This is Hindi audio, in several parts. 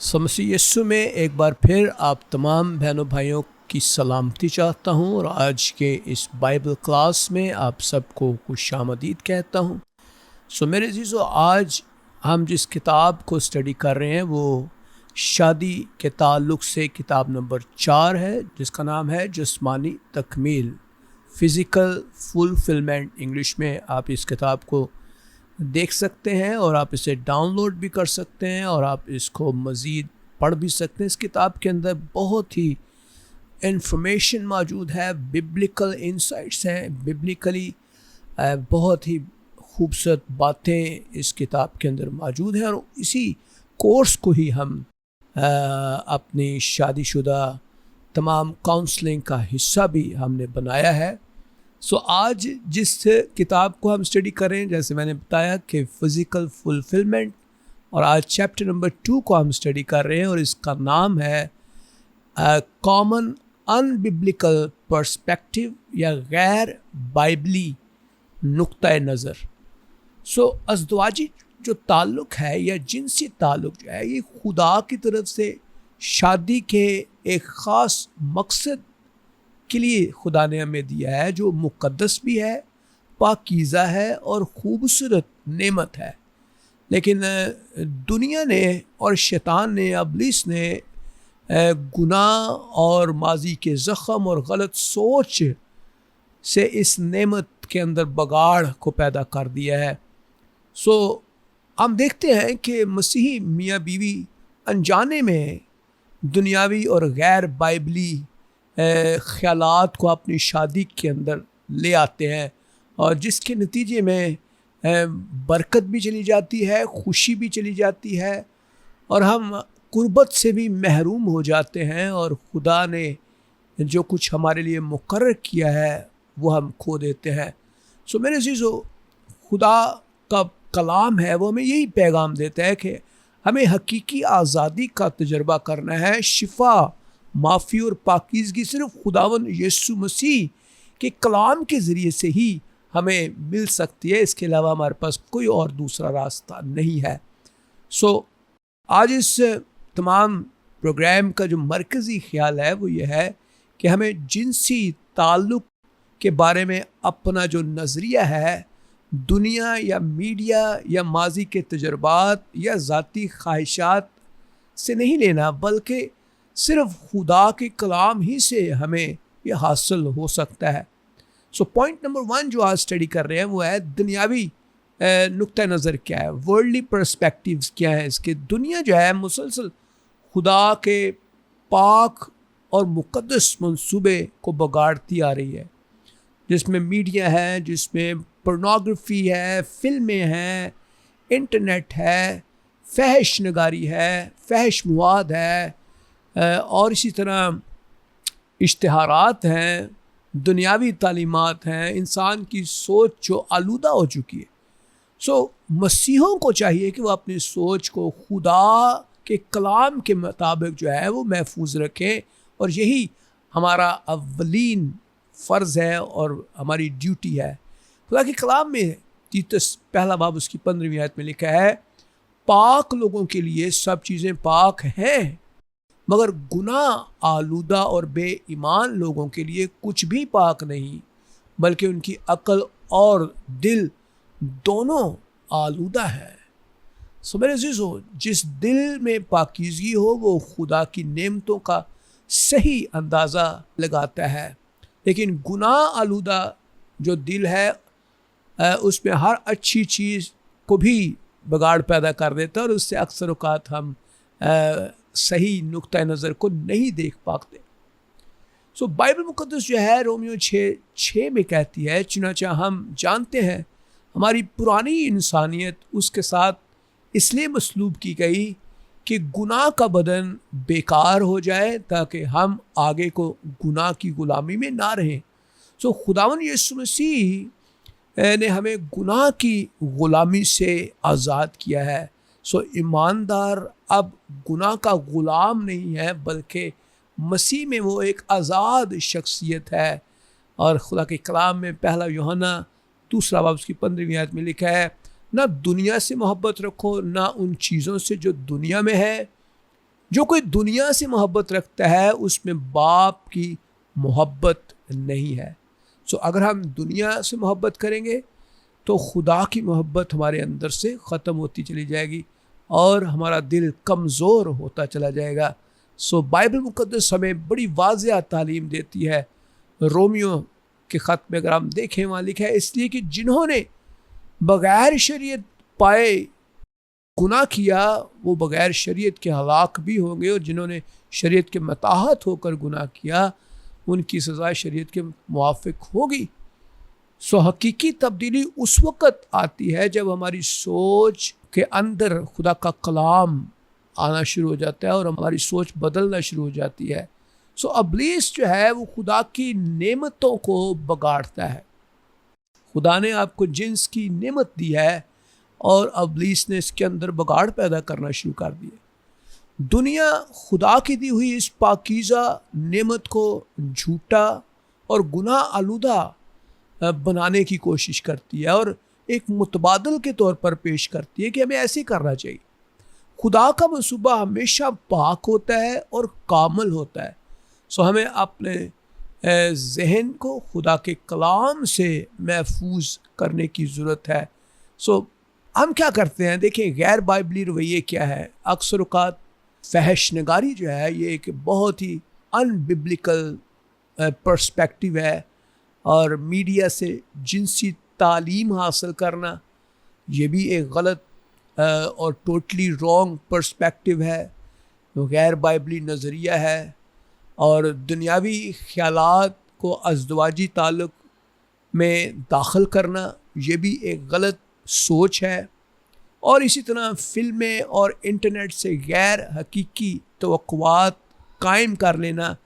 मसीह यीशु में एक बार फिर आप तमाम बहनों भाइयों की सलामती चाहता हूँ और आज के इस बाइबल क्लास में आप सबको खुशामदीद कहता हूँ। मेरे अज़ीज़ों, आज हम जिस किताब को स्टडी कर रहे हैं वो शादी के ताल्लुक़ से किताब नंबर 4 है, जिसका नाम है जिस्मानी तकमील, फ़िज़िकल फुलफिलमेंट। इंग्लिश में आप इस किताब को देख सकते हैं और आप इसे डाउनलोड भी कर सकते हैं और आप इसको मज़ीद पढ़ भी सकते हैं। इस किताब के अंदर बहुत ही इंफॉर्मेशन मौजूद है, बिब्लिकल इंसाइट्स हैं, बिब्लिकली बहुत ही खूबसूरत बातें इस किताब के अंदर मौजूद हैं। और इसी कोर्स को ही हम अपनी शादीशुदा तमाम काउंसलिंग का हिस्सा भी हमने बनाया है। आज जिस किताब को हम स्टडी करें, जैसे मैंने बताया कि फ़िज़िकल फुलफिलमेंट, और आज चैप्टर नंबर 2 को हम स्टडी कर रहे हैं और इसका नाम है कॉमन अनबिब्लिकल पर्सपेक्टिव या गैर बाइबली नुक्ता नज़र। अज़दवाजी जो ताल्लुक़ है या जिनसी ताल्लुक़ जो है, ये खुदा की तरफ से शादी के एक ख़ास मकसद के लिए खुदा ने हमें दिया है, जो मुक़द्दस भी है, पाकीज़ा है और ख़ूबसूरत नेमत है। लेकिन दुनिया ने और शैतान ने, इब्लीस ने गुनाह और माजी के ज़ख़म और गलत सोच से इस नेमत के अंदर बगाड़ को पैदा कर दिया है। हम देखते हैं कि मसीही मियाँ बीवी अनजाने में दुनियावी और गैर बाइबली ख़यालात को अपनी शादी के अंदर ले आते हैं और जिसके नतीजे में बरकत भी चली जाती है, खुशी भी चली जाती है और हम कुर्बत से भी महरूम हो जाते हैं और खुदा ने जो कुछ हमारे लिए मुकर्रर किया है वो हम खो देते हैं। मेरे अज़ीज़ों, खुदा का कलाम है वो हमें यही पैगाम देता है कि हमें हकीकी आज़ादी का तजुर्बा करना है। शिफा, माफ़ी और पाकीज़गी सिर्फ़ खुदावन यीशु मसीह के कलाम के ज़रिए से ही हमें मिल सकती है। इसके अलावा हमारे पास कोई और दूसरा रास्ता नहीं है। आज इस तमाम प्रोग्राम का जो मरकज़ी ख़्याल है वो ये है कि हमें जिनसी ताल्लुक़ के बारे में अपना जो नज़रिया है दुनिया या मीडिया या माजी के तजुर्बात या ज़ाती ख्वाहिशात से नहीं लेना, बल्कि सिर्फ़ खुदा के कलाम ही से हमें यह हासिल हो सकता है। पॉइंट नंबर 1 जो आज स्टडी कर रहे हैं वो है दुनियावी नुक्ता नज़र क्या है, वर्ल्डली पर्सपेक्टिव्स क्या है इसके। दुनिया जो है मुसलसल खुदा के पाक और मुक़द्दस मंसूबे को बगाड़ती आ रही है, जिसमें मीडिया है, जिसमें पोर्नोग्राफी है, फ़िल्में हैं, इंटरनेट है, फहश नगारी है, फहश मवाद है और इसी तरह इश्तिहारात हैं, दुनियावी तालीमात हैं। इंसान की सोच जो आलूदा हो चुकी है। मसीहों को चाहिए कि वो अपनी सोच को खुदा के कलाम के मुताबिक जो है वो महफूज रखें और यही हमारा अव्वलीन फ़र्ज़ है और हमारी ड्यूटी है। खुदा के कलाम में तीतस पहला बाब उसकी 15वीं आयत में लिखा है, पाक लोगों के लिए सब चीज़ें पाक हैं, मगर गुनाह आलूदा और बेईमान लोगों के लिए कुछ भी पाक नहीं, बल्कि उनकी अक्ल और दिल दोनों आलूदा है। मेरे अज़ीज़ों, जिस दिल में पाकीज़गी हो वो खुदा की नेमतों का सही अंदाज़ा लगाता है, लेकिन गुनाह आलूदा जो दिल है उसमें हर अच्छी चीज़ को भी बगाड़ पैदा कर देता है और उससे अक्सर औक़ात हम सही नुक्ता नज़र को नहीं देख पाते। बाइबल मुक़द्दस जो है रोमियो 6:6 में कहती है, चुनांचे हम जानते हैं हमारी पुरानी इंसानियत उसके साथ इसलिए मसलूब की गई कि गुनाह का बदन बेकार हो जाए ताकि हम आगे को गुनाह की ग़ुलामी में ना रहें। खुदावन यीशु मसीह ने हमें गुनाह की ग़ुलामी से आज़ाद किया है। ईमानदार अब गुनाह का ग़ुलाम नहीं है, बल्कि मसीह में वो एक आज़ाद शख्सियत है। और खुदा के कलाम में पहला यूहन्ना 2 बाब उसकी 15वीं आयत में लिखा है, ना दुनिया से मोहब्बत रखो, ना उन चीज़ों से जो दुनिया में है। जो कोई दुनिया से मोहब्बत रखता है उसमें बाप की मोहब्बत नहीं है। सो अगर हम दुनिया से मोहब्बत करेंगे तो खुदा की मोहब्बत हमारे अंदर से ख़त्म होती चली जाएगी और हमारा दिल कमज़ोर होता चला जाएगा। सो बाइबल मुक़द्दस हमें बड़ी वाज़िया तालीम देती है। रोमियो के ख़त में अगर हम देखें, वहाँ लिखा है, इसलिए कि जिन्होंने बग़ैर शरीयत पाए गुनाह किया वो बग़ैर शरीयत के हलाक भी होंगे, और जिन्होंने शरीयत के मताहत होकर गुनाह किया उनकी सज़ा शरीयत के मुआफ़िक होगी। सो हकीकी तब्दीली उस वक़्त आती है जब हमारी सोच के अंदर खुदा का कलाम आना शुरू हो जाता है और हमारी सोच बदलना शुरू हो जाती है। सो इब्लीस जो है वो खुदा की नेमतों को बगाड़ता है। खुदा ने आपको जिन्स की नेमत दी है और इब्लीस ने इसके अंदर बगाड़ पैदा करना शुरू कर दिया। दुनिया खुदा की दी हुई इस पाकीज़ा नेमत को झूठा और गुनाह आलूदा बनाने की कोशिश करती है और एक मुतबादल के तौर पर पेश करती है कि हमें ऐसे करना चाहिए। खुदा का मंसूबा हमेशा पाक होता है और कामल होता है। सो हमें अपने जहन को खुदा के कलाम से महफूज करने की ज़रूरत है। सो हम क्या करते हैं, देखिए गैर बाइबली रवैये क्या है। अक्सर औक़ात फहश नगारी जो है ये एक बहुत ही अनबिब्लिकल पर्सपेक्टिव है, और मीडिया से जिनसी तालीम हासिल करना ये भी एक गलत और टोटली रॉन्ग पर्सपेक्टिव है, गैर बाइबली नज़रिया है। और दुनियावी ख़यालात को अज़दवाजी ताल्लुक़ में दाखिल करना ये भी एक गलत सोच है। और इसी तरह फ़िल्में और इंटरनेट से गैर हकीकी तवक्कुआत कायम कर लेना,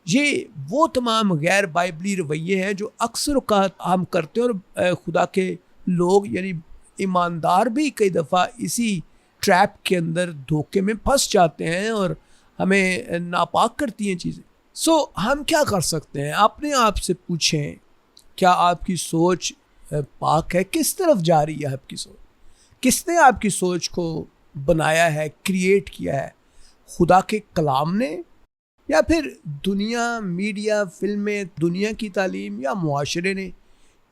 ये वो तमाम गैर बाइबली रवैये हैं जो अक्सर औक़ात हम करते हैं। और खुदा के लोग यानी ईमानदार भी कई दफ़ा इसी ट्रैप के अंदर धोखे में फंस जाते हैं और हमें नापाक करती हैं चीज़ें। सो हम क्या कर सकते हैं, अपने आप से पूछें, क्या आपकी सोच पाक है? किस तरफ जा रही है आपकी सोच? किसने आपकी सोच को बनाया है, क्रिएट किया है? खुदा के कलाम ने, या फिर दुनिया, मीडिया, फिल्में, दुनिया की तालीम, या मुआशरे ने,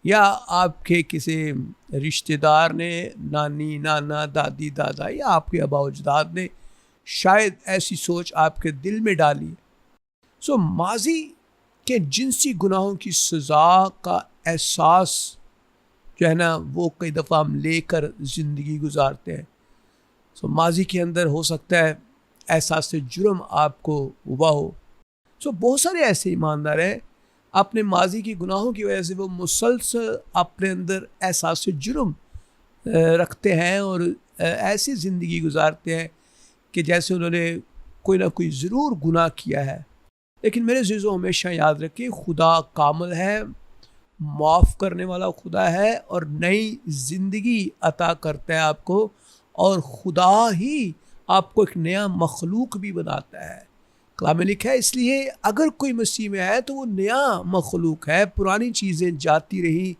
या आपके किसी रिश्तेदार ने, नानी, नाना, दादी, दादा, या आपके आबा अजदाद ने शायद ऐसी सोच आपके दिल में डाली। सो माजी के जिनसी गुनाहों की सज़ा का एहसास जो है ना वो कई दफ़ा हम लेकर ज़िंदगी गुजारते हैं। सो माजी के अंदर हो सकता है एहसास जुर्म आपको हुआ हो। सो बहुत सारे ऐसे ईमानदार हैं अपने माजी की गुनाहों की वजह से वो मुसलसल अपने अंदर एहसास जुर्म रखते हैं और ऐसी ज़िंदगी गुजारते हैं कि जैसे उन्होंने कोई ना कोई ज़रूर गुनाह किया है। लेकिन मेरे अज़ीज़ों, हमेशा याद रखिए, खुदा कामिल है, माफ़ करने वाला खुदा है और नई ज़िंदगी अता करता है आपको, और खुदा ही आपको एक नया मखलूक भी बनाता है। कलाम में लिखा है, इसलिए अगर कोई मसीह में है तो वो नया मखलूक है, पुरानी चीज़ें जाती रही,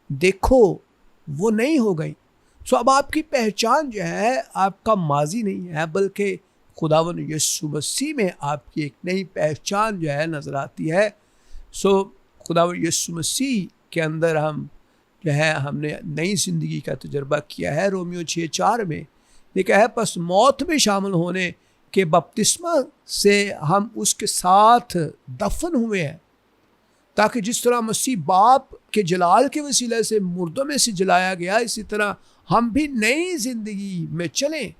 देखो वो नहीं हो गई। सो अब आपकी पहचान जो है आपका माजी नहीं है, बल्कि खुदावन यीशु मसीह में आपकी एक नई पहचान जो है नज़र आती है। सो खुदावन यीशु मसीह के अंदर हम जो है हमने नई ज़िंदगी का तजर्बा किया है। रोमियो 6:4 में लिखा है, बस मौत में शामिल होने के बपतिस्मा से हम उसके साथ दफन हुए हैं, ताकि जिस तरह मसीह बाप के जलाल के वसीले से मुर्दों में से जलाया गया, इसी तरह हम भी नई ज़िंदगी में चलें।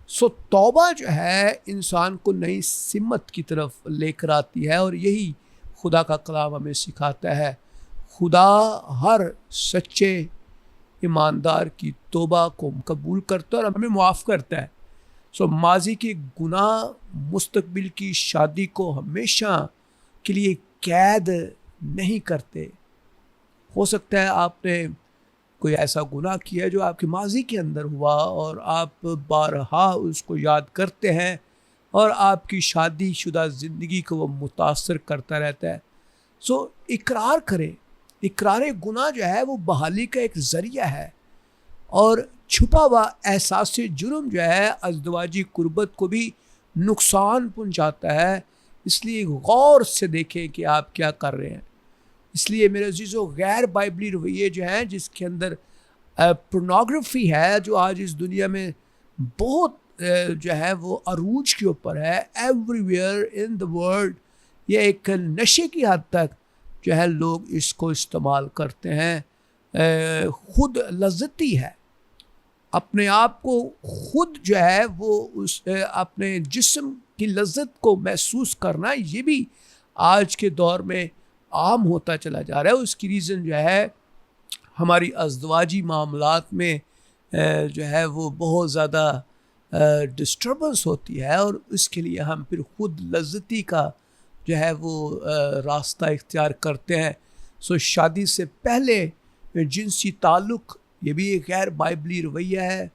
सो तौबा जो है इंसान को नई सिमत की तरफ लेकर आती है, और यही खुदा का कलाम हमें सिखाता है। खुदा हर सच्चे ईमानदार की तौबा को कबूल करता है और हमें माफ़ करता है। सो माजी के गुनाह मुस्तकबिल की शादी को हमेशा के लिए कैद नहीं करते। हो सकता है आपने कोई ऐसा गुनाह किया जो आपके माजी के अंदर हुआ और आप बारहा उसको याद करते हैं और आपकी शादीशुदा ज़िंदगी को वो मुतासर करता रहता है। सो इकरार करें। इकरार गुनाह जो है वो बहाली का एक ज़रिया है, और छुपा हुआ एहसास जुर्म जो है अज़दवाजी कुर्बत को भी नुकसान पहुंचाता है। इसलिए गौर से देखें कि आप क्या कर रहे हैं। इसलिए मेरे अजीज़ों, गैर बाइबली रवैये जो हैं, जिसके अंदर पोर्नोग्राफी है, जो आज इस दुनिया में बहुत जो है वो अरूज के ऊपर है, एवरीवेयर इन द वर्ल्ड, ये एक नशे की हद तक जो है लोग इसको इस्तेमाल करते हैं। खुद लज्जती है, अपने आप को खुद जो है वो उस अपने जिस्म की लज्जत को महसूस करना, ये भी आज के दौर में आम होता चला जा रहा है। उसकी रीज़न जो है हमारी अज़दवाजी मामलात में जो है वो बहुत ज़्यादा डिस्टर्बेंस होती है, और इसके लिए हम फिर खुद लज्जती का जो है वो रास्ता इख्तियार करते हैं। सो शादी से पहले जिनसी ताल्लुक़, ये भी एक गैर बाइबली रवैया है।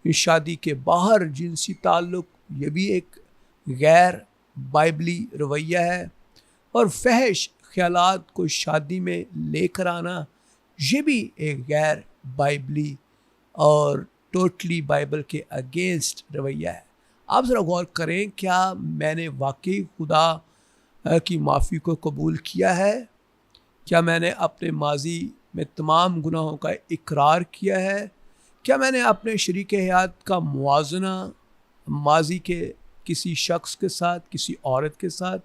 शादी के बाहर जिनसी ताल्लुक़, ये भी एक गैर बाइबली रवैया है। और फहश ख्यालात को शादी में लेकर आना, ये भी एक गैर बाइबली और टोटली बाइबल के अगेंस्ट रवैया है। आप ज़रा गौर करें, क्या मैंने वाकई खुदा की माफ़ी को कबूल किया है? क्या मैंने अपने माजी में तमाम गुनाहों का इकरार किया है? क्या मैंने अपने शरीक हयात का मुआजना माजी के किसी शख्स के साथ, किसी औरत के साथ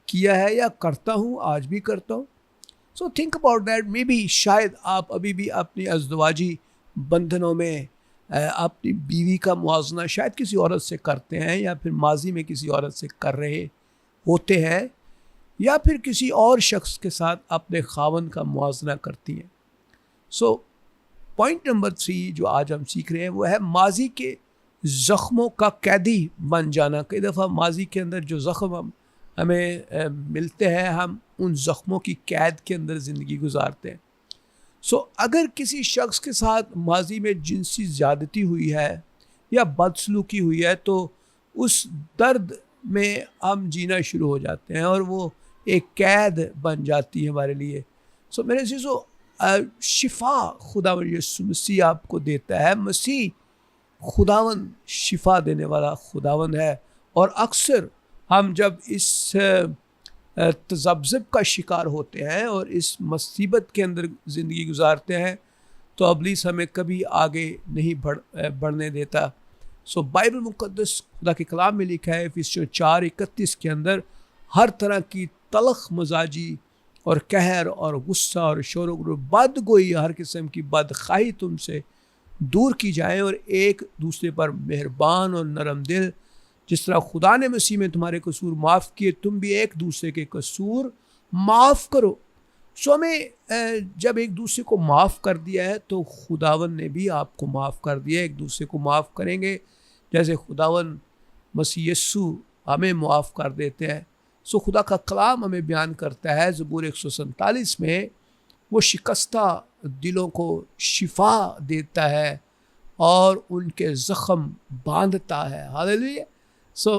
किया है या करता हूँ, आज भी करता हूँ? So think about that. May be शायद आप अभी भी अपनी अज़दवाजी बंधनों में अपनी बीवी का मुआवजना शायद किसी औरत से करते हैं, या फिर माजी में किसी औरत से कर रहे होते हैं, या फिर किसी और शख्स के साथ अपने खावन का मुआवजना करती हैं। सो पॉइंट नंबर 3 जो आज हम सीख रहे हैं वो है माजी के ज़ख्मों का कैदी बन जाना। कई दफ़ा माजी के अंदर जो ज़ख्म हमें मिलते हैं, हम उन ज़ख्मों की कैद के अंदर ज़िंदगी गुजारते हैं। सो अगर किसी शख्स के साथ माजी में जिनसी ज़्यादती हुई है या बदसलूकी हुई है, तो उस दर्द में हम जीना शुरू हो जाते हैं और वो एक कैद बन जाती है हमारे लिए। सो मेरे चीज़ों, शिफा खुदावंद यीशु मसीह आपको देता है। मसीह खुदावंद शिफा देने वाला खुदावंद है। और अक्सर हम जब इस तज़ब्ज़ुब का शिकार होते हैं और इस मुसीबत के अंदर ज़िंदगी गुजारते हैं, तो इब्लीस हमें कभी आगे नहीं बढ़ने देता। सो बाइबल मुक़द्दस खुदा के कलाम में लिखा है इफिसियों 4:31 के अंदर, हर तरह की तलख मजाजी और कहर और गुस्सा और शोर गुल, बदगोई, हर किस्म की बदखाही तुमसे दूर की जाए, और एक दूसरे पर मेहरबान और नरम दिल, जिस तरह खुदा ने मसीह में तुम्हारे कसूर माफ़ किए, तुम भी एक दूसरे के कसूर माफ़ करो। सो हमें जब एक दूसरे को माफ़ कर दिया है, तो खुदावन ने भी आपको माफ़ कर दिया। एक दूसरे को माफ़ करेंगे जैसे खुदावन मसीह यीशु हमें माफ़ कर देते हैं। सो खुदा का कलाम हमें बयान करता है ज़बूर 147 में, वो शिकस्ता दिलों को शिफा देता है और उनके ज़ख़म बांधता है। हालेलुया। सो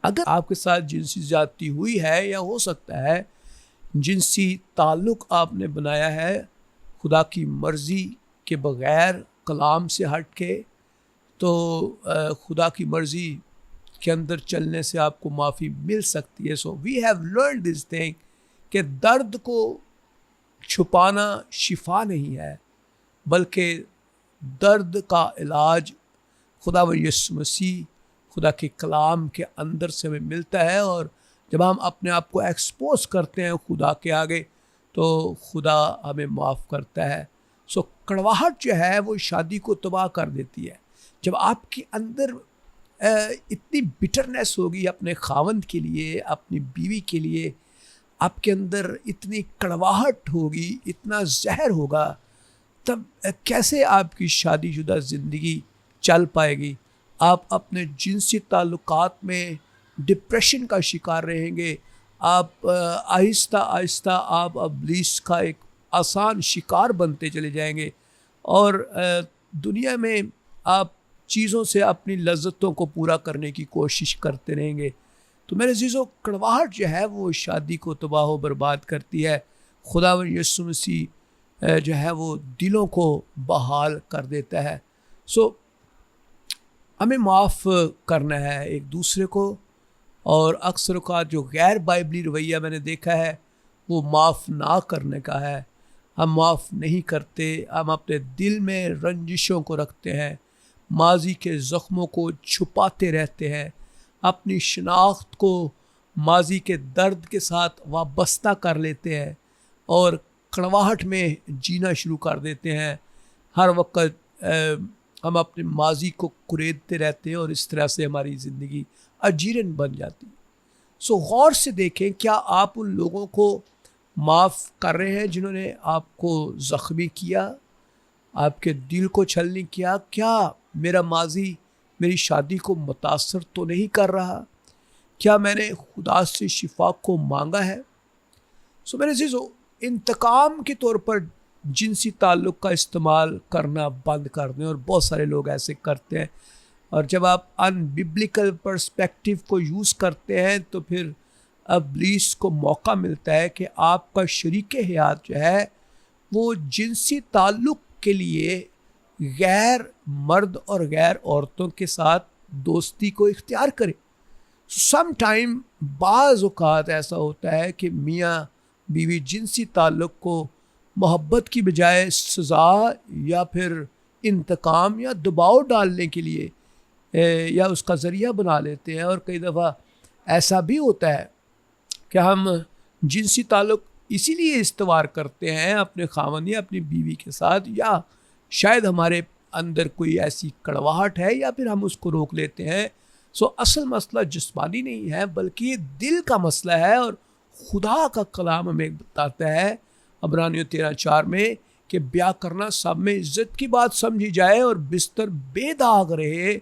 अगर आपके साथ जिनसी ज़्यादती हुई है, या हो सकता है जिनसी ताल्लुक़ आपने बनाया है खुदा की मर्ज़ी के बग़ैर, कलाम से हट के, तो खुदा की मर्ज़ी के अंदर चलने से आपको माफ़ी मिल सकती है। So we have learn this thing कि दर्द को छुपाना शिफा नहीं है, बल्कि दर्द का इलाज खुदावंद यीशु मसीह, खुदा के कलाम के अंदर से हमें मिलता है। और जब हम अपने आप को एक्सपोज करते हैं खुदा के आगे, तो खुदा हमें माफ़ करता है। सो कड़वाहट जो है वो शादी को तबाह कर देती है। जब आपके अंदर इतनी बिटरनेस होगी अपने खावंद के लिए, अपनी बीवी के लिए, आपके अंदर इतनी कड़वाहट होगी, इतना जहर होगा, तब कैसे आपकी शादीशुदा ज़िंदगी चल पाएगी? आप अपने जिनसी ताल्लुकात में डिप्रेशन का शिकार रहेंगे। आप आहिस्ता आहिस्ता आप इब्लीस का एक आसान शिकार बनते चले जाएंगे, और दुनिया में आप चीज़ों से अपनी लज्जतों को पूरा करने की कोशिश करते रहेंगे। तो मेरे अज़ीज़ों, कड़वाहट जो है वो शादी को तबाह व बर्बाद करती है। खुदावंद यीशु मसीह जो है वो दिलों को बहाल कर देता है। सो हमें माफ़ करना है एक दूसरे को। और अक्सर औक़ात जो गैर बाइबली रवैया मैंने देखा है वो माफ़ ना करने का है। हम माफ़ नहीं करते, हम अपने दिल में रंजिशों को रखते हैं, माजी के ज़ख्मों को छुपाते रहते हैं, अपनी शनाख्त को माजी के दर्द के साथ वाबस्ता कर लेते हैं और कड़वाहट में जीना शुरू कर देते हैं। हर वक्त हम अपने माजी को कुरेदते रहते हैं और इस तरह से हमारी ज़िंदगी अजीरन बन जाती। सो गौर से देखें, क्या आप उन लोगों को माफ़ कर रहे हैं जिन्होंने आपको ज़ख्मी किया, आपके दिल को छलनी किया? क्या मेरा माजी मेरी शादी को मुतासर तो नहीं कर रहा? क्या मैंने खुदा से शिफा को मांगा है? सो मेरे अज़ीज़ों, इंतकाम के तौर पर जिनसी ताल्लुक़ का इस्तेमाल करना बंद कर दें, और बहुत सारे लोग ऐसे करते हैं। और जब आप अनबिब्लिकल पर्सपेक्टिव को यूज़ करते हैं तो फिर इब्लीस को मौका मिलता है कि आपका शरीक हयात जो है वो जिनसी ताल्लुक़ के लिए गैर मर्द और गैर औरतों के साथ दोस्ती को इख्तियार करे। सम टाइम बाज़ औक़ात ऐसा होता है कि मियाँ बीवी जिनसी ताल्लुक़ को मोहब्बत की बजाय सज़ा या फिर इंतकाम या दबाव डालने के लिए या उसका ज़रिया बना लेते हैं। और कई दफ़ा ऐसा भी होता है कि हम जिनसी ताल्लुक़ इसीलिए इस्तवार करते हैं अपने खामन या अपनी बीवी के साथ, या शायद हमारे अंदर कोई ऐसी कड़वाहट है या फिर हम उसको रोक लेते हैं। सो असल मसला जिस्मानी नहीं है बल्कि ये दिल का मसला है। और खुदा का कलाम हमें बताता है इब्रानियों 13:4 में कि ब्याह करना सब में इज़्ज़त की बात समझी जाए और बिस्तर बेदाग रहे,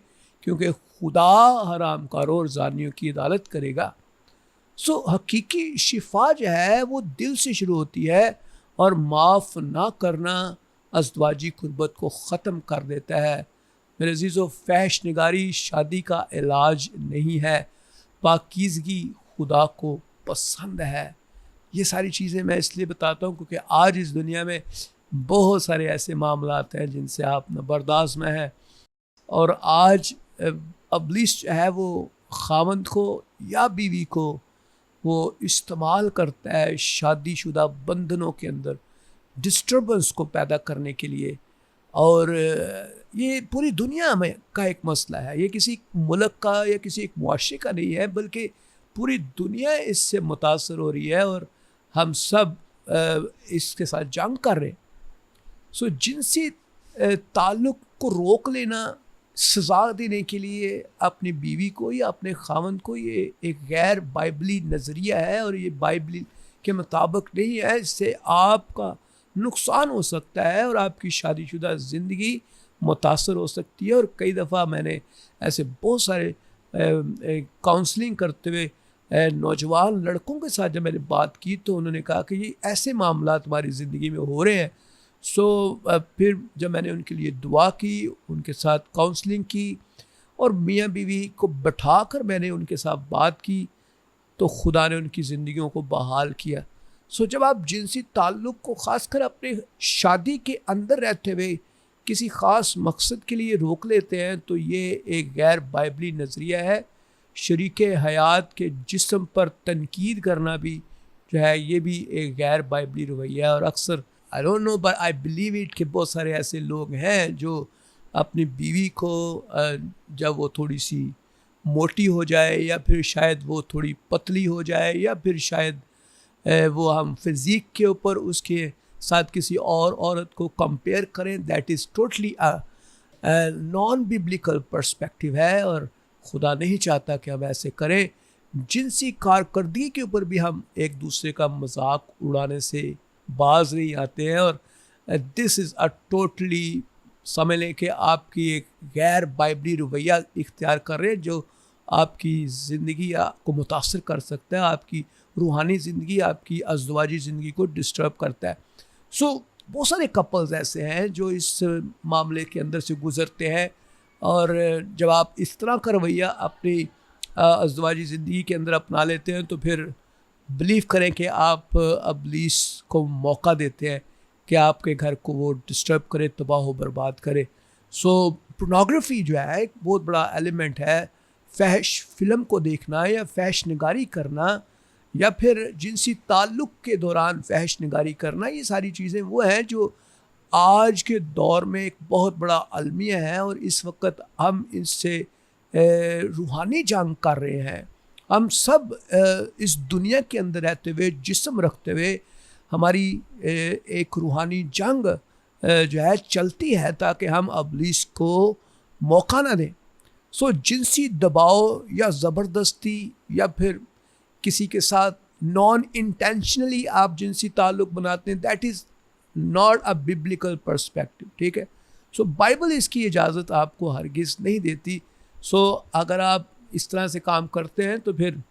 क्योंकि खुदा हरामकारों और ज़ानियों की अदालत करेगा। सो हकीकी शिफा जो है वो दिल से शुरू होती है, और माफ़ ना करना अज़दवाजी कुर्बत को ख़त्म कर देता है। मेरे अज़ीज़ों, फहश निगारी शादी का इलाज नहीं है, पाकीज़गी खुदा को पसंद है। ये सारी चीज़ें मैं इसलिए बताता हूँ क्योंकि आज इस दुनिया में बहुत सारे ऐसे मामलात हैं जिनसे आप नबरदाश्त में हैं। और आज इब्लीस जो है वो खामंद को या बीवी को वो इस्तेमाल करता है शादीशुदा बंधनों के अंदर डिस्टर्बेंस को पैदा करने के लिए। और ये पूरी दुनिया में का एक मसला है, ये किसी मुल्क का या किसी एक मुआशरे का नहीं है, बल्कि पूरी दुनिया इससे मुतासर हो रही है और हम सब इसके साथ जंग कर रहे हैं। सो जिनसी ताल्लुक़ को रोक लेना, सज़ा देने के लिए अपनी बीवी को या अपने खामन को, ये एक गैर बाइबली नज़रिया है और ये बाइबल के मुताबिक नहीं है। इससे आपका नुकसान हो सकता है और आपकी शादीशुदा ज़िंदगी मुतासर हो सकती है। और कई दफ़ा मैंने ऐसे बहुत सारे काउंसलिंग करते हुए नौजवान लड़कों के साथ जब मैंने बात की तो उन्होंने कहा कि ये ऐसे मामला तुम्हारी ज़िंदगी में हो रहे हैं। सो फिर जब मैंने उनके लिए दुआ की, उनके साथ काउंसलिंग की और मियाँ बीवी को बैठा कर मैंने उनके साथ बात की, तो खुदा ने उनकी ज़िंदगियों को बहाल किया। सो जब आप जिनसी ताल्लुक़ को ख़ासकर अपने शादी के अंदर रहते हुए किसी ख़ास मकसद के लिए रोक लेते हैं तो ये एक गैर बाइबली नज़रिया है। शरीक हयात के जिस्म पर तनकीद करना भी जो है ये भी एक गैर बाइबली रवैया है। और अक्सर I don't know but I believe it कि बहुत सारे ऐसे लोग हैं जो अपनी बीवी को जब वो थोड़ी सी मोटी हो जाए या फिर शायद वो थोड़ी पतली हो जाए या फिर शायद वो हम फिज़ीक के ऊपर उसके साथ किसी और औरत को कंपेयर करें, that is totally non biblical perspective है और खुदा नहीं चाहता कि हम ऐसे करें। जिनसी कारकर्दगी के ऊपर भी हम एक दूसरे का मजाक उड़ाने से बाज नहीं आते हैं। और दिस इज़ अ टोटली, समझ लें कि आपकी एक गैर बाइबली रवैया इख्तियार कर रहे हैं जो आपकी ज़िंदगी को मुतासर कर सकता है, आपकी रूहानी ज़िंदगी, आपकी अज़दवाजी ज़िंदगी को डिस्टर्ब करता है। सो बहुत सारे कपल्स ऐसे हैं जो इस मामले के अंदर से गुज़रते हैं। और जब आप इस तरह का रवैया अपनी अज़दवाजी ज़िंदगी के अंदर अपना लेते हैं तो फिर बिलीव करें कि आप इब्लीस को मौका देते हैं कि आपके घर को वो डिस्टर्ब करे, तबाह व बर्बाद करे। सो पोर्नोग्राफी जो है एक बहुत बड़ा एलिमेंट है। फहश फिल्म को देखना या फहश निगारी करना या फिर जिनसी ताल्लुक़ के दौरान फहश निगारी करना, ये सारी चीज़ें वो हैं जो आज के दौर में एक बहुत बड़ा अलमिया है और इस वक्त हम इससे रूहानी जंग कर रहे हैं। हम सब इस दुनिया के अंदर रहते हुए, जिस्म रखते हुए हमारी एक रूहानी जंग जो है चलती है ताकि हम इब्लीस को मौका ना दें। सो जिनसी दबाव या ज़बरदस्ती या फिर किसी के साथ नॉन इंटेंशनली आप जिनसी ताल्लुक़ बनाते हैं, that is not a biblical perspective. ठीक है। सो बाइबल इसकी इजाज़त आपको हरगिज़ नहीं देती। सो अगर आप इस तरह से काम करते हैं तो फिर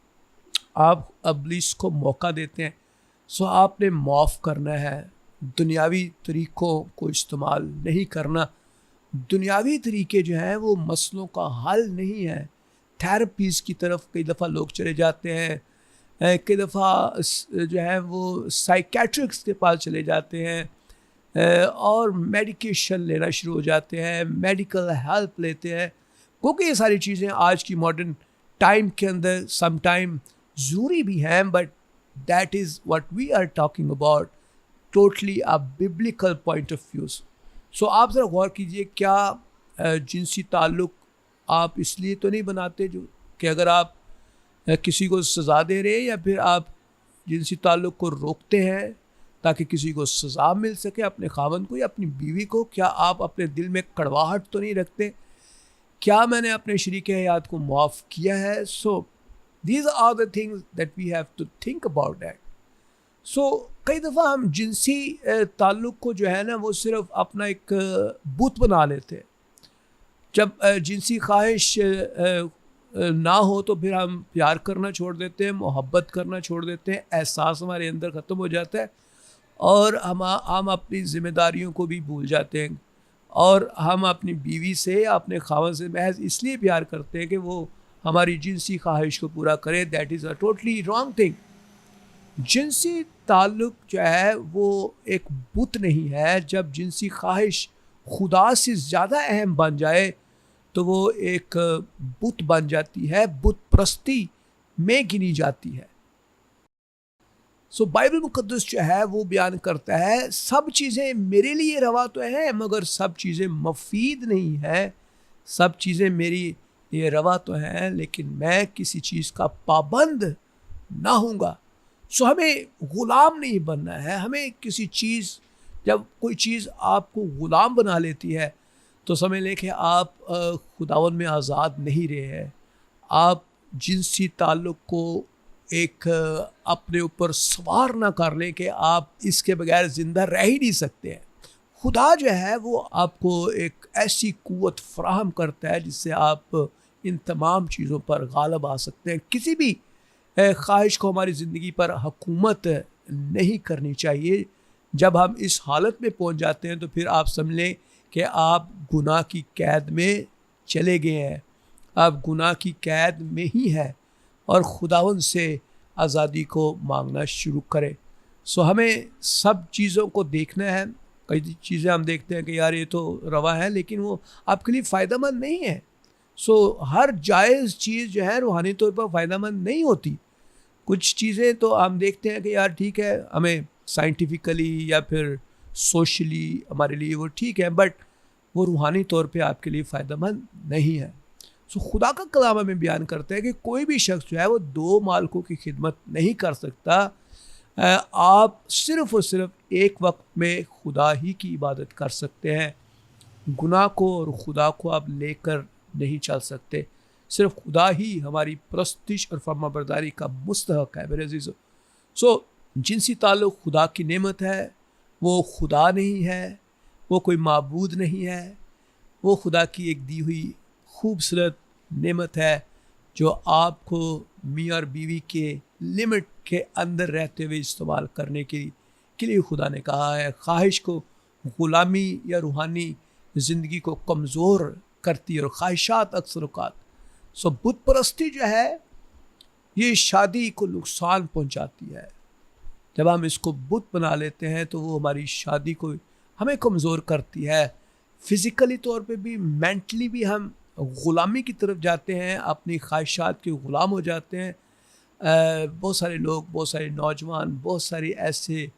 आप इब्लीस को मौका देते हैं। सो आपने माफ़ करना है, दुनियावी तरीक़ों को इस्तेमाल नहीं करना। दुनियावी तरीके जो हैं वो मसलों का हल नहीं है। थेरेपीज़ की तरफ कई दफ़ा लोग चले जाते हैं, कई दफ़ा जो है वो साइकेट्रिक्स के पास चले जाते हैं और मेडिकेशन लेना शुरू हो जाते हैं, मेडिकल हेल्प लेते हैं, क्योंकि ये सारी चीज़ें आज की मॉडर्न टाइम के अंदर सम टाइम ज़रूरी भी हैं, but that is what we are talking about totally a biblical point of view. So आप ज़रा गौर कीजिए, क्या जिनसी ताल्लुक़ आप इसलिए तो नहीं बनाते जो कि अगर आप किसी को सज़ा दे रहे हैं, या फिर आप जिनसी ताल्लुक़ को रोकते हैं ताकि किसी को सज़ा मिल सके, अपने खावंद को या अपनी बीवी को? क्या आप अपने दिल में कड़वाहट तो नहीं रखते? क्या मैंने अपने शरीक हयात को माफ़ किया है? So these are the things that we have to think about that. So कई दफ़ा हम जिनसी ताल्लुक़ को जो है ना वो सिर्फ़ अपना एक बुत बना लेते हैं। जब जिनसी ख्वाहिश ना हो तो फिर हम प्यार करना छोड़ देते हैं, मोहब्बत करना छोड़ देते हैं, एहसास हमारे अंदर ख़त्म हो जाता है और हम अपनी ज़िम्मेदारियों को भी भूल जाते हैं और हम अपनी बीवी से या अपने खावंद से महज इसलिए प्यार करते हैं कि वो हमारी जिनसी ख्वाहिश को पूरा करे। That is a totally wrong thing. जिनसी ताल्लुक़ जो है वो एक बुत नहीं है। जब जिनसी ख्वाहिश खुदा से ज़्यादा अहम बन जाए तो वो एक बुत बन जाती है, बुत परस्ती में गिनी जाती है। सो बाइबल मुक़द्दस जो है वो बयान करता है, सब चीज़ें मेरे लिए रवा तो हैं मगर सब चीज़ें मुफीद नहीं है। सब चीज़ें मेरी लिए रवा तो हैं लेकिन मैं किसी चीज़ का पाबंद ना हूँगा। सो हमें ग़ुलाम नहीं बनना है। हमें किसी चीज़, जब कोई चीज़ आपको ग़ुलाम बना लेती है तो समझ लें कि आप खुदावन में आज़ाद नहीं रहे हैं। आप जिनसी ताल्लुक़ को एक अपने ऊपर सवार ना कर लें कि आप इसके बगैर ज़िंदा रह ही नहीं सकते हैं। खुदा जो है वो आपको एक ऐसी क़ुव्वत फ़राहम करता है जिससे आप इन तमाम चीज़ों पर गालिब आ सकते हैं। किसी भी ख्वाहिश को हमारी ज़िंदगी पर हुकूमत नहीं करनी चाहिए। जब हम इस हालत में पहुंच जाते हैं तो फिर आप समझ लें कि आप गुनाह की कैद में चले गए हैं। आप गुनाह की कैद में ही हैं और खुदावंद से आज़ादी को मांगना शुरू करें। सो हमें सब चीज़ों को देखना है। कई चीज़ें हम देखते हैं कि यार ये तो रवा है लेकिन वो आपके लिए फ़ायदेमंद नहीं है। सो हर जायज़ चीज़ जो है रूहानी तौर पर फ़ायदेमंद नहीं होती। कुछ चीज़ें तो हम देखते हैं कि यार ठीक है, हमें साइंटिफिकली या फिर सोशली हमारे लिए वो ठीक है, बट वो रूहानी तौर पे आपके लिए फ़ायदेमंद नहीं है। सो खुदा का कलाम हमें बयान करता है कि कोई भी शख्स जो है वो दो मालिकों की खिदमत नहीं कर सकता। आप सिर्फ़ और सिर्फ एक वक्त में खुदा ही की इबादत कर सकते हैं। गुनाह को और खुदा को आप लेकर नहीं चल सकते। सिर्फ खुदा ही हमारी परस्तिश और फर्माबरदारी का मुस्तहक है मेरे अज़ीज़ों। सो जिनसी ताल्लुक़ खुदा की नेमत है, वो खुदा नहीं है, वो कोई माबूद नहीं है, वो खुदा की एक दी हुई खूबसूरत नेमत है जो आपको मियाँ और बीवी के लिमिट के अंदर रहते हुए इस्तेमाल करने के लिए खुदा ने कहा है। ख्वाहिश को ग़ुलामी या रूहानी ज़िंदगी को कमज़ोर करती है और ख्वाहिशात अक्सर औक़ात। सो बुत परस्ती जो है ये शादी को नुकसान पहुंचाती है। जब हम इसको बुत बना लेते हैं तो वो हमारी शादी को हमें कमज़ोर करती है। फिज़िकली तौर पे भी, मेंटली भी हम ग़ुलामी की तरफ जाते हैं, अपनी ख्वाहिशात के ग़ुलाम हो जाते हैं। बहुत सारे लोग, बहुत सारे नौजवान, बहुत सारे ऐसे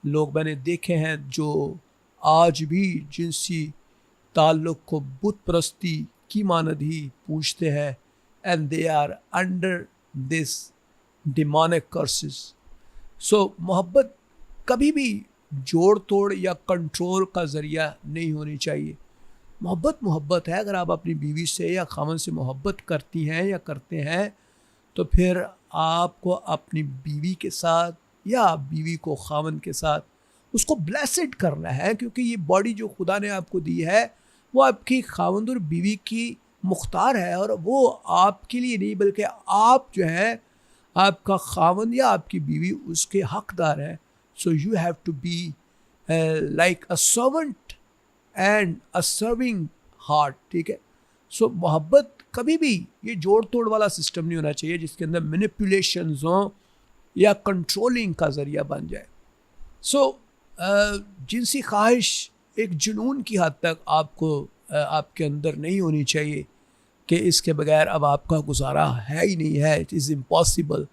लोग मैंने देखे हैं जो आज भी जिनसी ताल्लुक़ को बुत परस्ती की मानद ही पूछते हैं, and they are under this demonic curses. So मोहब्बत कभी भी जोड़ तोड़ या कंट्रोल का ज़रिया नहीं होनी चाहिए। मोहब्बत मोहब्बत है। अगर आप अपनी बीवी से या खामन से मोहब्बत करती हैं या करते हैं तो फिर आपको अपनी बीवी के साथ या बीवी को खामन के साथ उसको ब्लेसड करना है, क्योंकि ये बॉडी जो खुदा ने आपको दी है वो आपकी खामन और बीवी की मुख्तार है, और वो आपके लिए नहीं बल्कि आप जो है आपका खामन या आपकी बीवी उसके हकदार है। So you have to be like a servant and a serving heart. ठीक है। सो मोहब्बत कभी भी ये जोड़ तोड़ वाला सिस्टम नहीं होना चाहिए जिसके अंदर मैनिपुलेशंस हों या कंट्रोलिंग का ज़रिया बन जाए। सो जिनसी ख्वाहिश एक जुनून की हद तक आपको आपके अंदर नहीं होनी चाहिए कि इसके बगैर अब आपका गुजारा है ही नहीं है, इट इज़ इम्पॉसिबल।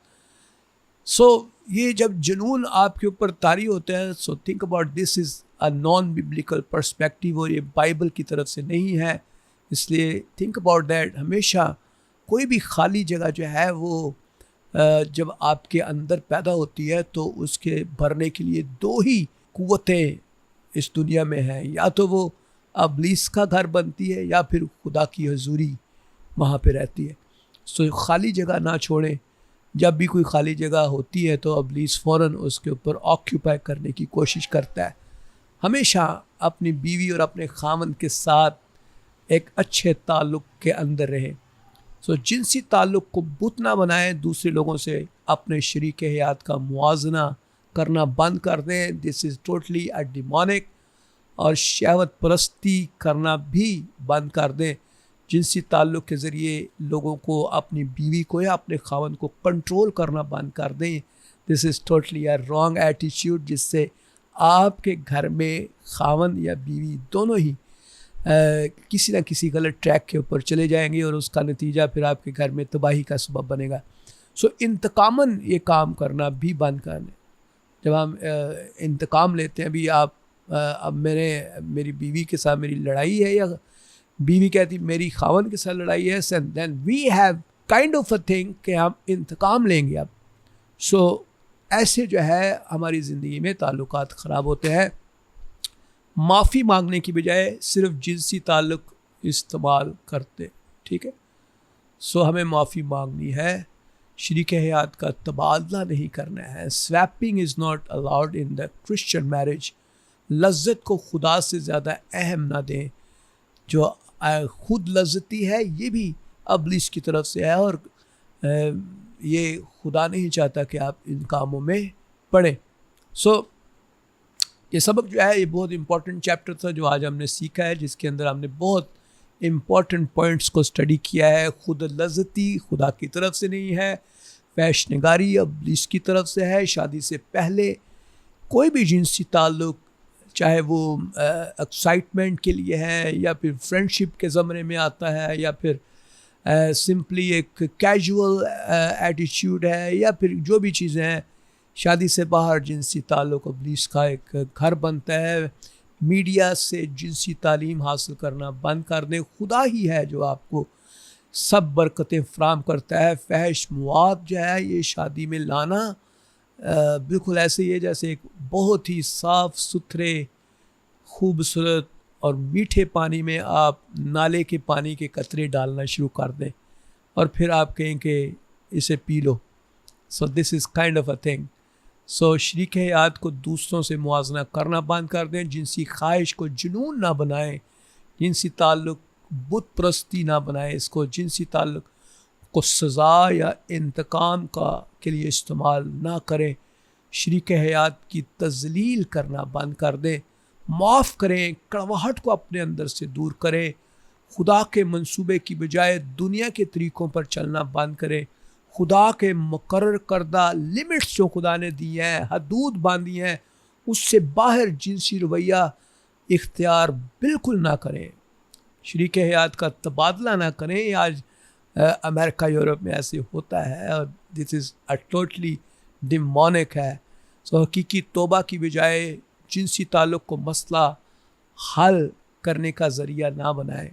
सो ये जब जुनून आपके ऊपर तारी होता है, so think about this is a non biblical perspective, और ये बाइबल की तरफ से नहीं है। इसलिए थिंक अबाउट दैट। हमेशा कोई भी खाली जगह जो है वो जब आपके अंदर पैदा होती है तो उसके भरने के लिए दो ही कुव्वतें इस दुनिया में हैं, या तो वो अबलीस का घर बनती है या फिर खुदा की हजूरी वहाँ पे रहती है। सो खाली जगह ना छोड़ें। जब भी कोई खाली जगह होती है तो अबलीस फ़ौरन उसके ऊपर ऑक्यूपाई करने की कोशिश करता है। हमेशा अपनी बीवी और अपने खामन के साथ एक अच्छे ताल्लुक़ के अंदर रहें। सो जिनसी ताल्लुक़ को बुत ना बनाएं, दूसरे लोगों से अपने शरीक हयात का मुआजना करना बंद कर दें। This is totally a demonic. और शहवत परस्ती करना भी बंद कर दें। जिनसी ताल्लुक़ के ज़रिए लोगों को, अपनी बीवी को या अपने खावन को कंट्रोल करना बंद कर दें। This is totally a wrong attitude, जिससे आपके घर में खावन या बीवी दोनों ही किसी न किसी गलत ट्रैक के ऊपर चले जाएंगे और उसका नतीजा फिर आपके घर में तबाही का सबब बनेगा। सो इंतकामन ये काम करना भी बंद कर दें। जब हम इंतकाम लेते हैं, अभी आप अब मेरी बीवी के साथ मेरी लड़ाई है, या बीवी कहती मेरी खावन के साथ लड़ाई है, and then we have kind of a thing कि हम इंतकाम लेंगे अब। सो ऐसे जो है हमारी ज़िंदगी में ताल्लुकात ख़राब होते हैं। माफ़ी मांगने की बजाय सिर्फ जिनसी ताल्लुक़ इस्तेमाल करते। ठीक है। सो हमें माफ़ी मांगनी है, शरीक हयात का तबादला नहीं करना है। Swapping is not allowed in the Christian marriage. लज्जत को खुदा से ज़्यादा अहम ना दें। जो खुद लज्जती है ये भी अबलीस की तरफ से है, और ये खुदा नहीं चाहता कि आप इन कामों में पड़ें। सो ये सबक जो है ये बहुत इम्पॉर्टेंट चैप्टर था जो आज हमने सीखा है, जिसके अंदर हमने बहुत इम्पॉर्टेंट पॉइंट्स को स्टडी किया है। खुद लज्जती खुदा की तरफ से नहीं है, फैशनगारी अबलीस की तरफ से है। शादी से पहले कोई भी जिनसी ताल्लुक़, चाहे वो एक्साइटमेंट के लिए है या फिर फ्रेंडशिप के ज़माने में आता है, या फिर सिंपली एक कैजुअल एटीट्यूड है, या फिर जो भी चीज़ें हैं, शादी से बाहर जिनसी ताल्लुक़ अबलीस का एक घर बनता है। मीडिया से जिनसी तालीम हासिल करना बंद कर दें। खुदा ही है जो आपको सब बरकतें फराम करता है। फहश मवाद जो है ये शादी में लाना बिल्कुल ऐसे ही है जैसे एक बहुत ही साफ़ सुथरे खूबसूरत और मीठे पानी में आप नाले के पानी के कतरे डालना शुरू कर दें और फिर आप कहें कि इसे पी लो। So this is kind of a thing. So शरीक हयात को दूसरों से मुआजना करना बंद कर दें। जिनसी ख्वाहिश को जुनून ना बनाएं। जिनसी ताल्लुक़ बुत परस्ती ना बनाएं। इसको जिनसी ताल्लुक़ को सज़ा या इंतकाम के लिए इस्तेमाल ना करें। शरीक हयात की तज़लील करना बंद कर दें। माफ़ करें, कड़वाहट को अपने अंदर से दूर करें। खुदा के मंसूबे की बजाय दुनिया के तरीक़ों पर चलना बंद करें। खुदा के मुकर्रर करदा लिमिट्स जो खुदा ने दी हैं, हदूद बांधी हैं, उससे बाहर जिनसी रवैया इख्तियार बिल्कुल ना करें, शरीक हयात का तबादला ना करें। आज अमेरिका यूरोप में ऐसे होता है और this is a totally demonic है। सो हकीकी तौबा की बजाय जिनसी ताल्लुक़ को मसला हल करने का ज़रिया ना बनाएं,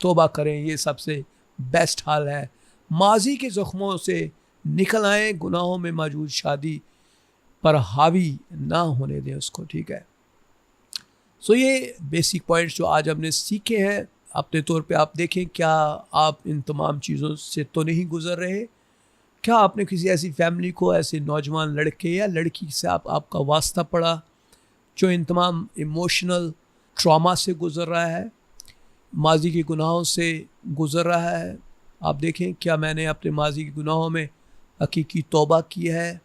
तौबा करें, ये सबसे बेस्ट हाल है। माजी के ज़ख्मों से निकल आएँ, गुनाहों में मौजूद शादी पर हावी ना होने दें उसको, ठीक है। सो ये बेसिक पॉइंट्स जो आज हमने सीखे हैं, अपने तौर पे आप देखें क्या आप इन तमाम चीज़ों से तो नहीं गुज़र रहे। क्या आपने किसी ऐसी फैमिली को, ऐसे नौजवान लड़के या लड़की से आपका वास्ता पड़ा जो इन तमाम इमोशनल ट्रॉमा से गुज़र रहा है, माजी के गुनाहों से गुज़र रहा है। आप देखें क्या मैंने अपने माजी के गुनाहों में हकीकी तौबा की है,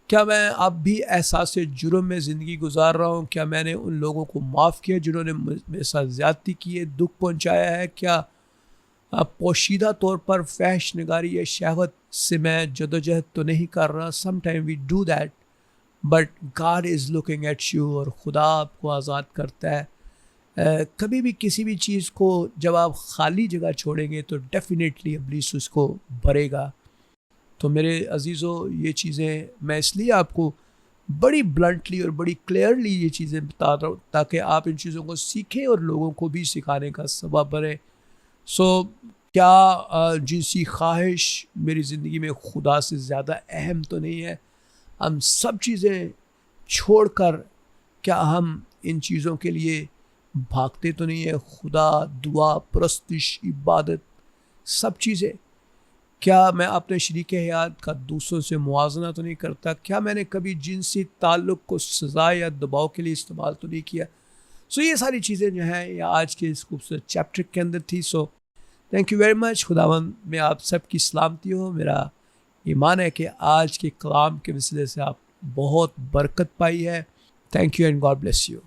क्या मैं अब भी एहसास जुर्म में ज़िंदगी गुजार रहा हूँ, क्या मैंने उन लोगों को माफ़ किया जिन्होंने मेरे साथ ज़्यादती की है, दुख पहुँचाया है, क्या पोशीदा तौर पर फहश नगारी या शहवत से मैं जदोजहद तो नहीं कर रहा। Some time we do that but God is looking at you, और खुदा आपको आज़ाद करता है। कभी भी किसी भी चीज़ को जब आप खाली जगह छोड़ेंगे तो डेफिनेटली इब्लीस उसको भरेगा। तो मेरे अजीज़ों, ये चीज़ें मैं इसलिए आपको बड़ी ब्लंटली और बड़ी क्लियरली ये चीज़ें बता रहा हूँ ताकि आप इन चीज़ों को सीखें और लोगों को भी सिखाने का सबब बने। सो क्या जिनसी ख्वाहिश मेरी ज़िंदगी में खुदा से ज़्यादा अहम तो नहीं है? हम सब चीज़ें छोड़कर क्या हम इन चीज़ों के लिए भागते तो नहीं है? खुदा, दुआ, परस्तिश, इबादत, सब चीज़ें। क्या मैं अपने शरीक हयात का दूसरों से मुआवजा तो नहीं करता? क्या मैंने कभी जिनसी ताल्लुक़ को सज़ा या दबाव के लिए इस्तेमाल तो नहीं किया? सो ये सारी चीज़ें जो हैं ये आज के इस खूबसूरत चैप्टर के अंदर थी। So thank you very much. खुदावंद में आप सबकी सलामती हो। मेरा ईमान है कि आज के कलाम के वसीले से आप बहुत बरकत पाई है। Thank you and God bless you.